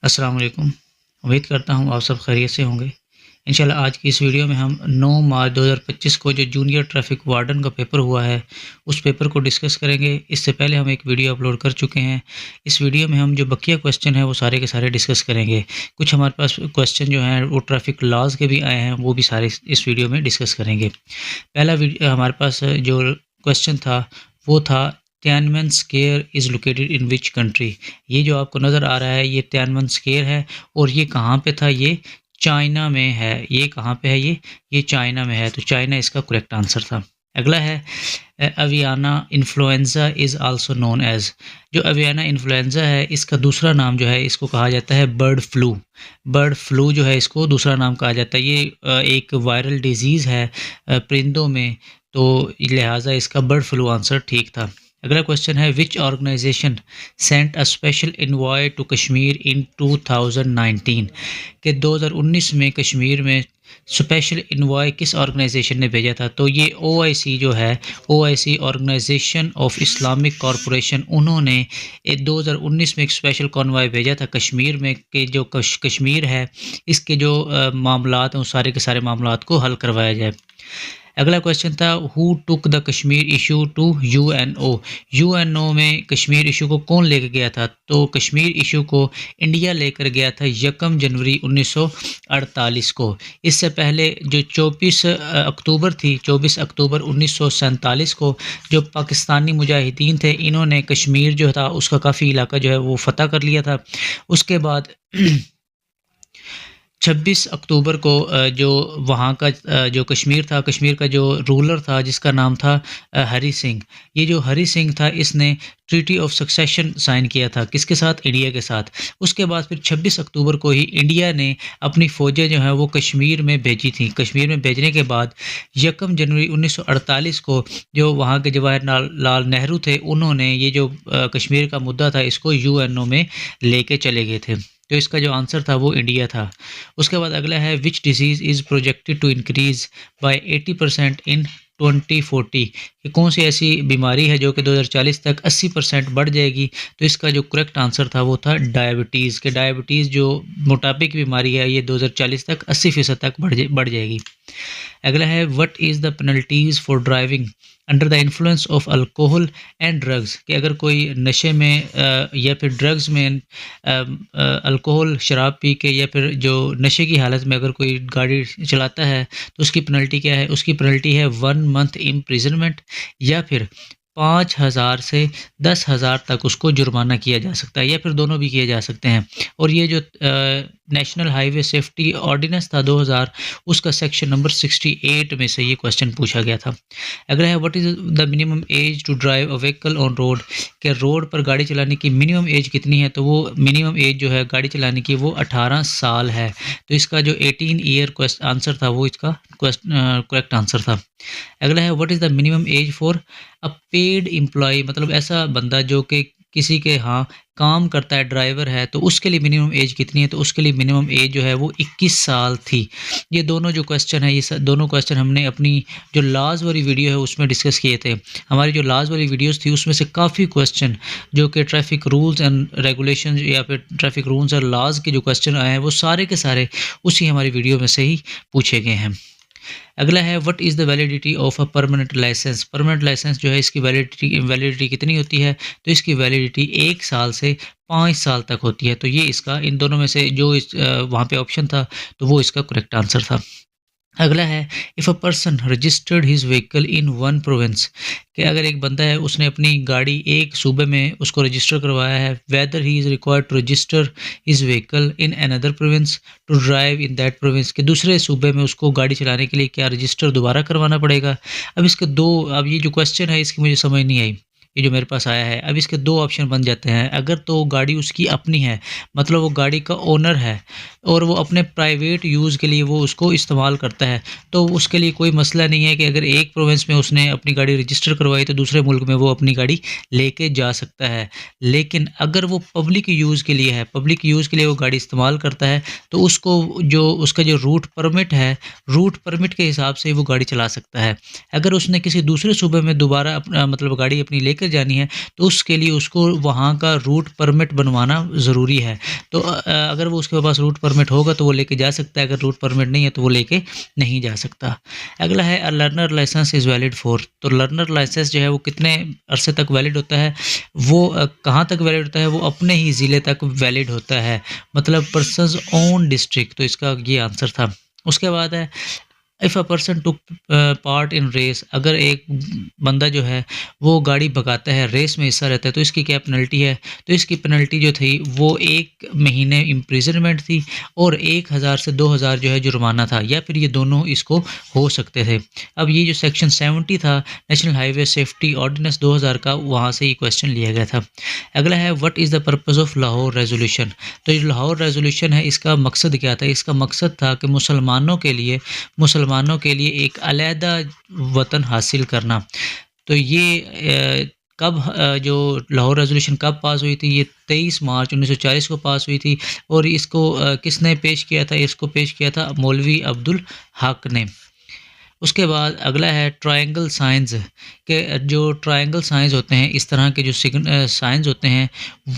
अस्सलाम वालेकुम। उम्मीद करता हूँ आप सब खैरियत से होंगे। इंशाल्लाह आज की इस वीडियो में हम 9 मार्च 2025 को जो जूनियर ट्रैफ़िक वार्डन का पेपर हुआ है, उस पेपर को डिस्कस करेंगे। इससे पहले हम एक वीडियो अपलोड कर चुके हैं। इस वीडियो में हम जो बकिया क्वेश्चन हैं वो सारे के सारे डिस्कस करेंगे। कुछ हमारे पास क्वेश्चन जो हैं वो ट्रैफ़िक लॉज़ के भी आए हैं, वो भी सारे इस वीडियो में डिस्कस करेंगे। पहला हमारे पास जो क्वेश्चन था वो था Tiananmen square is located in which country. ये जो आपको नज़र आ रहा है ये तियानमेन स्क्वायर है और ये कहाँ पे था, ये चाइना में है। ये कहाँ पे है, ये चाइना में है, तो चाइना इसका करेक्ट आंसर था। अगला है avian influenza is also known as. जो अवियाना इन्फ्लुएंजा है इसका दूसरा नाम जो है इसको कहा जाता है बर्ड फ्लू। बर्ड फ्लू जो है इसको दूसरा नाम कहा जाता है। ये एक वायरल डिजीज़ है परिंदों में, तो लिहाजा इसका बर्ड फ्लू आंसर ठीक था। अगला क्वेश्चन है which organisation sent a special envoy to Kashmir in 2019 के 2019 में कश्मीर में स्पेशल इनवॉय किस ऑर्गेनाइजेशन ने भेजा था। तो ये ओआईसी जो है, OIC organisation of Islamic corporation, उन्होंने 2019 में एक स्पेशल कॉन्वॉय भेजा था कश्मीर में कि जो कश्मीर है इसके जो मामलात हैं उस सारे के सारे मामलात को हल करवाया जाए। अगला क्वेश्चन था who took the Kashmir issue to UNO. UNO में कश्मीर इशू को कौन लेकर गया था। तो कश्मीर इशू को इंडिया लेकर गया था 1 जनवरी 1948 को। इससे पहले जो 24 अक्टूबर थी, 24 अक्टूबर 1947 को जो पाकिस्तानी मुजाहिदीन थे इन्होंने कश्मीर जो था उसका काफ़ी इलाका जो है वो फ़तह कर लिया था। उसके बाद 26 अक्टूबर को जो वहाँ का जो कश्मीर था, कश्मीर का जो रूलर था जिसका नाम था हरी सिंह। ये जो हरी सिंह था इसने ट्रीटी ऑफ सक्सेशन साइन किया था, किसके साथ, इंडिया के साथ। उसके बाद फिर 26 अक्टूबर को ही इंडिया ने अपनी फ़ौजें जो हैं वो कश्मीर में भेजी थी। कश्मीर में भेजने के बाद 1 जनवरी 1948 को जो वहाँ के जवाहरलाल लाल नेहरू थे उन्होंने ये जो कश्मीर का मुद्दा था इसको यूएनओ में लेके चले गए थे। तो इसका जो आंसर था वो इंडिया था। उसके बाद अगला है which disease is projected to increase by 80% in 2040। कि कौन सी ऐसी बीमारी है जो कि 2040 तक 80% बढ़ जाएगी। तो इसका जो करेक्ट आंसर था वो था डायबिटीज़। के डायबिटीज़ जो मोटापे की बीमारी है ये 2040 तक 80% तक बढ़ जाएगी। अगला है what is the penalties for driving under the influence of alcohol and drugs. कि अगर कोई नशे में या फिर ड्रग्स में अल्कोहल शराब पी के या फिर जो नशे की हालत में अगर कोई गाड़ी चलाता है तो उसकी पेनल्टी क्या है। उसकी पेनल्टी है 1 मंथ इम्प्रिजनमेंट या फिर 5,000 से 10,000 तक उसको जुर्माना किया जा सकता है, या फिर दोनों भी किए जा सकते हैं। और ये जो नेशनल हाईवे सेफ्टी ऑर्डिनेंस था 2000, उसका सेक्शन नंबर 68 में से ये क्वेश्चन पूछा गया था। अगला है what is the minimum age to drive a vehicle on road. के रोड पर गाड़ी चलाने की मिनिमम एज कितनी है। तो वो मिनिमम एज जो है गाड़ी चलाने की वो 18 साल है। तो इसका जो 18 ईयर आंसर था वो इसका करेक्ट आंसर था। अगला है what is the minimum age for a paid employ. मतलब ऐसा बंदा जो कि किसी के यहाँ काम करता है, ड्राइवर है, तो उसके लिए मिनिमम एज कितनी है। तो उसके लिए मिनिमम एज जो है वो 21 साल थी। ये दोनों जो क्वेश्चन है ये दोनों क्वेश्चन हमने अपनी जो लास्ट वाली वीडियो है उसमें डिस्कस किए थे। हमारी जो लास्ट वाली वीडियोस थी उसमें से काफ़ी क्वेश्चन जो कि ट्रैफिक रूल्स एंड रेगुलेशन या फिर ट्रैफिक रूल्स और लॉज के जो क्वेश्चन आए हैं वो सारे के सारे उसी हमारी वीडियो में से ही पूछे गए हैं। अगला है what is the validity of a permanent licence. Permanent licence जो है इसकी वैलिडिटी कितनी होती है। तो इसकी वैलिडिटी 1 साल से 5 साल तक होती है। तो ये इसका इन दोनों में से जो वहाँ पे ऑप्शन था तो वो इसका करेक्ट आंसर था। अगला है if a person registered his vehicle in one province. कि अगर एक बंदा है उसने अपनी गाड़ी एक सूबे में उसको रजिस्टर करवाया है, whether he is required to register his vehicle in another province to drive in that province. के दूसरे सूबे में उसको गाड़ी चलाने के लिए क्या रजिस्टर दोबारा करवाना पड़ेगा। अब ये जो क्वेश्चन है इसकी मुझे समझ नहीं आई, ये जो मेरे पास आया है। अब इसके 2 ऑप्शन बन जाते हैं। अगर तो गाड़ी उसकी अपनी है, मतलब वो गाड़ी का ओनर है और वो अपने प्राइवेट यूज़ के लिए वो उसको इस्तेमाल करता है, तो उसके लिए कोई मसला नहीं है कि अगर एक प्रोविंस में उसने अपनी गाड़ी रजिस्टर करवाई तो दूसरे मुल्क में वो अपनी गाड़ी लेके जा सकता है। लेकिन अगर वो पब्लिक यूज़ के लिए है, पब्लिक यूज़ के लिए वो गाड़ी इस्तेमाल करता है, तो उसको जो उसका जो रूट परमिट है, रूट परमिट के हिसाब से वो गाड़ी चला सकता है। अगर उसने किसी दूसरे सूबे में दोबारा अपना मतलब गाड़ी अपनी लेकर लेकर जानी है तो उसके लिए उसको वहाँ का रूट परमिट बनवाना ज़रूरी है। तो अगर वो उसके पास रूट परमिट होगा तो वो लेके जा सकता है, अगर रूट परमिट नहीं है तो वो लेके नहीं जा सकता। अगला है, a learner licence is valid for. तो लर्नर लाइसेंस जो है वो कितने अरसे तक वैलिड होता है, वो कहाँ तक वैलिड होता है, वो अपने ही ज़िले तक वैलिड होता है, मतलब पर्सन्स ओन डिस्ट्रिक्ट। तो इसका ये आंसर था। उसके बाद है, if a person took part in race. अगर एक बंदा जो है वो गाड़ी भगाता है, रेस में हिस्सा रहता है, तो इसकी क्या पेनल्टी है? तो इसकी पेनल्टी जो थी वो 1 महीने इम्प्रिजनमेंट थी और 1000 से 2000 जो है जुर्माना था, या फिर ये दोनों इसको हो सकते थे। अब ये जो सेक्शन 70 था नेशनल हाईवे सेफ्टी ऑर्डिनेंस 2000 का, वहाँ से ये क्वेश्चन लिया गया था। अगला है, what is the purpose of Lahore resolution. तो ये लाहौर रेजोल्यूशन है, इसका मकसद क्या था? इसका मकसद था कि मुसलमानों के लिए एक अलहदा वतन हासिल करना। तो ये कब जो लाहौर रेज़ोल्यूशन कब पास हुई थी? ये 23 मार्च 1940 को पास हुई थी और इसको किसने पेश किया था? इसको पेश किया था मौलवी अब्दुल हक ने। उसके बाद अगला है, ट्रायंगल साइंस के जो ट्रायंगल साइंस होते हैं, इस तरह के जो साइंस होते हैं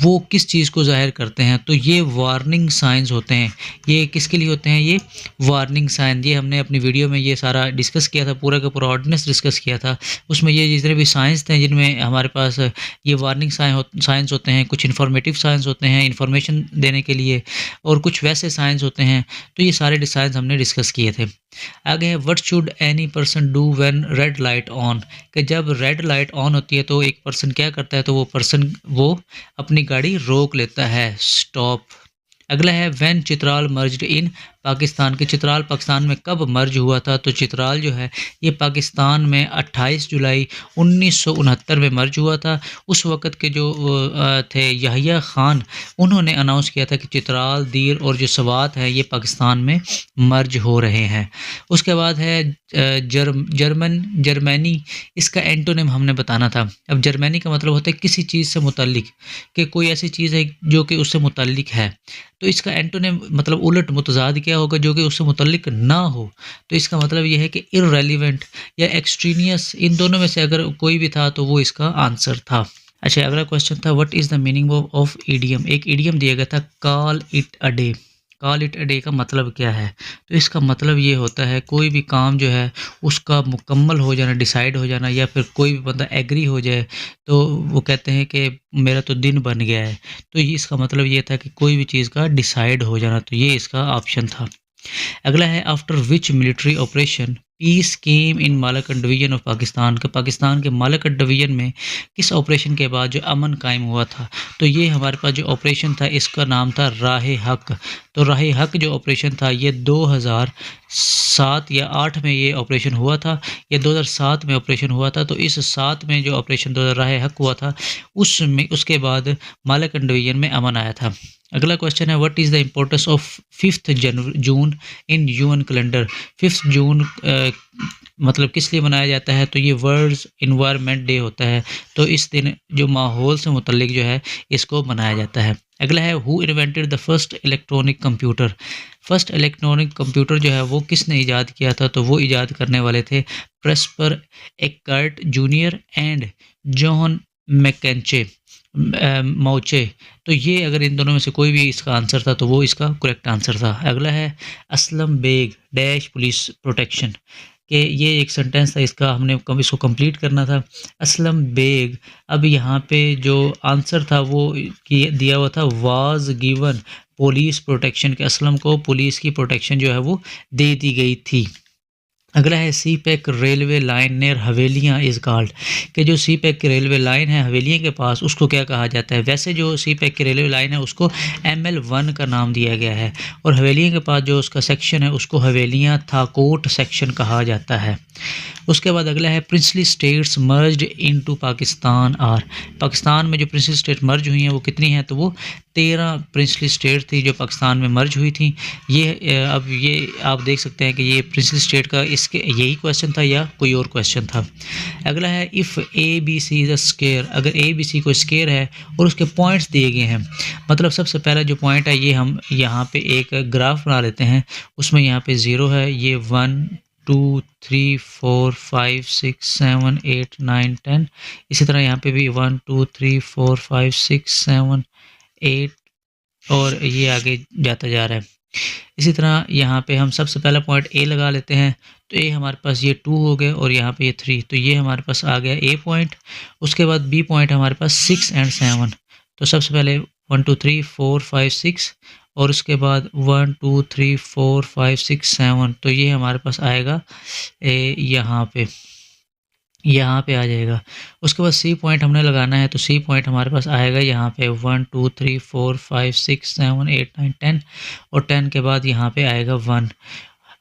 वो किस चीज़ को ज़ाहिर करते हैं? तो ये वार्निंग साइंस होते हैं। ये किसके लिए होते हैं? ये वार्निंग साइन। ये हमने अपनी वीडियो में ये सारा डिस्कस किया था, पूरा का पूरा ऑर्डिनेंस डिस्कस किया था। उसमें ये जितने भी साइंस थे जिनमें हमारे पास ये वार्निंग साइंस होते हैं, कुछ इन्फॉर्मेटिव साइंस होते हैं इन्फॉर्मेशन देने के लिए, और कुछ वैसे साइंस होते हैं। तो ये सारे साइंस हमने डिस्कस किए थे। आगे है, what should any person do when red light on. कि जब रेड लाइट ऑन होती है तो एक पर्सन क्या करता है? तो वो अपनी गाड़ी रोक लेता है, स्टॉप। अगला है, व्हेन चित्राल मर्ज्ड इन पाकिस्तान। के चित्राल पाकिस्तान में कब मर्ज हुआ था? तो चित्राल जो है ये पाकिस्तान में 28 जुलाई 1969 में मर्ज हुआ था। उस वक़्त के जो थे याहिया खान, उन्होंने अनाउंस किया था कि चित्राल, दीर और जो सवात है ये पाकिस्तान में मर्ज हो रहे हैं। उसके बाद है, जर्मनी, इसका एंटोनिम हमने बताना था। अब जर्मनी का मतलब होता है किसी चीज़ से मुतल्लिक, कि कोई ऐसी चीज़ है जो कि उससे मुतल्लिक है। तो इसका एंटोनिम मतलब उलट मुतज़ाद क्या होगा? जो कि उससे मुतल्लिक ना हो। तो इसका मतलब ये है कि इर्रेलेवेंट या एक्सट्रेनियस, इन दोनों में से अगर कोई भी था तो वो इसका आंसर था। अच्छा, अगला क्वेश्चन था, what is the meaning of idiom. एक ईडियम दिया गया था, call it a day. Call it a day का मतलब क्या है? तो इसका मतलब ये होता है कोई भी काम जो है उसका मुकम्मल हो जाना, डिसाइड हो जाना, या फिर कोई भी बंदा एग्री हो जाए तो वो कहते हैं कि मेरा तो दिन बन गया है। तो ये इसका मतलब ये था कि कोई भी चीज़ का डिसाइड हो जाना। तो ये इसका ऑप्शन था। अगला है, after which military operation peace came in Malakand division of Pakistan. के पाकिस्तान के मालाकंड डिवीजन में किस ऑपरेशन के बाद जो अमन कायम हुआ था? तो ये हमारे पास जो ऑपरेशन था इसका नाम था राह हक। तो राह हक जो ऑपरेशन था ये 2007 या 8 में ये ऑपरेशन हुआ था, या 2007 में ऑपरेशन हुआ था। तो इस 7 में जो ऑपरेशन 2000 राह हक हुआ था उसमें, उसके बाद मालाकंड डिवीजन में अमन आया था। अगला क्वेश्चन है, what is the importance of 5th June in UN calendar. 5 जून मतलब किस लिए मनाया जाता है? तो ये वर्ल्ड इन्वायरमेंट डे होता है। तो इस दिन जो माहौल से मुतल्लिक जो है इसको मनाया जाता है। अगला है, who invented the first electronic computer. First electronic computer जो है वो किसने ईजाद किया था? तो वो ईजाद करने वाले थे प्रेस्पर एक्कर्ट जूनियर एंड जॉन मैकेंचे मौचे। तो ये अगर इन दोनों में से कोई भी इसका आंसर था तो वो इसका करेक्ट आंसर था। अगला है, Aslam Beg dash police protection. कि ये एक सेंटेंस था, इसका हमने कब इसको कंप्लीट करना था। असलम बेग, अब यहाँ पे जो आंसर था वो दिया हुआ था, वाज गिवन पुलिस प्रोटेक्शन, के असलम को पुलिस की प्रोटेक्शन जो है वो दे दी गई थी। अगला है, CPEC railway line near Havelian is called. कि जो सी पैक की रेलवे लाइन है हवेलियाँ के पास उसको क्या कहा जाता है? वैसे जो सी पैक की रेलवे लाइन है उसको ML1 का नाम दिया गया है, और हवेलियाँ के पास जो उसका सेक्शन है उसको हवेलियाँ थाकोट सेक्शन कहा जाता है। उसके बाद अगला है, princely states merged into Pakistan are. Pakistan में जो प्रिंसली स्टेट मर्ज हुई हैं वो कितनी हैं? तो वो 13 प्रिंसली स्टेट थी जो पाकिस्तान में मर्ज हुई थी। ये अब ये आप देख सकते हैं कि ये प्रिंसली स्टेट का इसके यही क्वेश्चन था या कोई और क्वेश्चन था। अगला है, if ABC is a square. अगर ABC को स्केयर है और उसके पॉइंट्स दिए गए हैं, मतलब सबसे पहला जो पॉइंट है ये हम यहाँ पे एक ग्राफ बना लेते हैं। उसमें यहाँ पे 0 है, ये 1 2, 3, 4, 5, 6, 7, 8, 9, 10। इसी तरह यहाँ पे भी 1, 2, 3, 4, 5, 6, 7, 8 और ये आगे जाता जा रहा है। इसी तरह यहाँ पे हम सबसे पहला पॉइंट ए लगा लेते हैं, तो ए हमारे पास ये 2 हो गए और यहाँ पे ये 3, तो ये हमारे पास आ गया ए पॉइंट। उसके बाद बी पॉइंट हमारे पास 6 एंड 7, तो सबसे पहले 1, 2, 3, 4, 5, 6 और उसके बाद 1, 2, 3, 4, 5, 6, 7, तो ये हमारे पास आएगा यहाँ पे आ जाएगा। उसके बाद सी पॉइंट हमने लगाना है, तो सी पॉइंट हमारे पास आएगा यहाँ पे 1, 2, 3, 4, 5, 6, 7, 8, 9, 10 और 10 के बाद यहाँ पे आएगा 1।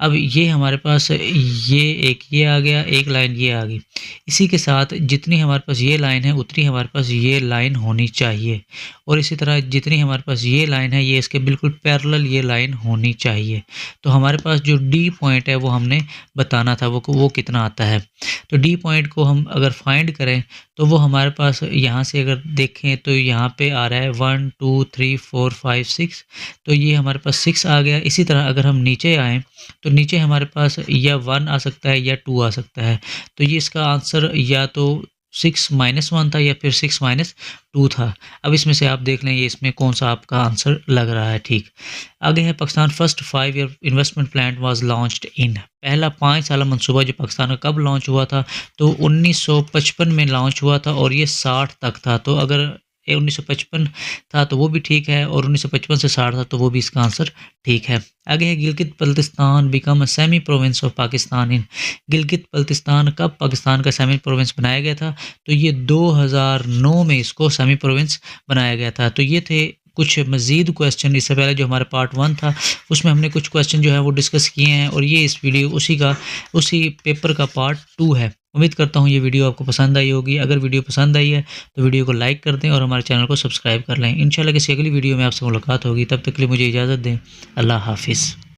अब ये हमारे पास ये आ गया, एक लाइन ये आ गई। इसी के साथ जितनी हमारे पास ये लाइन है उतनी हमारे पास ये लाइन होनी चाहिए और इसी तरह जितनी हमारे पास ये लाइन है ये इसके बिल्कुल पैरेलल ये लाइन होनी चाहिए। तो हमारे पास जो डी पॉइंट है वो हमने बताना था वो कितना आता है। तो डी पॉइंट को हम अगर फाइंड करें तो वो हमारे पास यहाँ से अगर देखें तो यहाँ पे आ रहा है 1, 2, 3, 4, 5, 6, तो ये हमारे पास 6 आ गया। इसी तरह अगर हम नीचे आएँ तो नीचे हमारे पास या 1 आ सकता है या 2 आ सकता है, तो ये इसका आंसर या तो 6 - 1 था या फिर 6 - 2 था। अब इसमें से आप देख लें ये इसमें कौन सा आपका आंसर लग रहा है। ठीक, आगे है Pakistan first 5 year investment plan was launched in, पहला 5 साला मंसूबा जो पाकिस्तान का कब लॉन्च हुआ था, तो 1955 में लॉन्च हुआ था और ये 60 तक था। तो अगर ये 1955 था तो वो भी ठीक है और 1955 से 60 था तो वो भी इसका आंसर ठीक है। आगे है Gilgit Baltistan become a semi province of Pakistan in, Gilgit Baltistan कब पाकिस्तान का सेमी प्रोविंस बनाया गया था, तो ये 2009 में इसको सेमी प्रोविंस बनाया गया था। तो ये थे कुछ मज़ीद क्वेश्चन, इससे पहले जो हमारा पार्ट 1 था उसमें हमने कुछ क्वेश्चन जो है वो डिस्कस किए हैं और ये इस वीडियो उसी पेपर का पार्ट 2 है। उम्मीद करता हूँ ये वीडियो आपको पसंद आई होगी। अगर वीडियो पसंद आई है तो वीडियो को लाइक कर दें और हमारे चैनल को सब्सक्राइब कर लें। इंशाल्लाह किसी अगली वीडियो में आपसे मुलाकात होगी, तब तक के लिए मुझे इजाज़त दें। अल्लाह हाफ़िज़।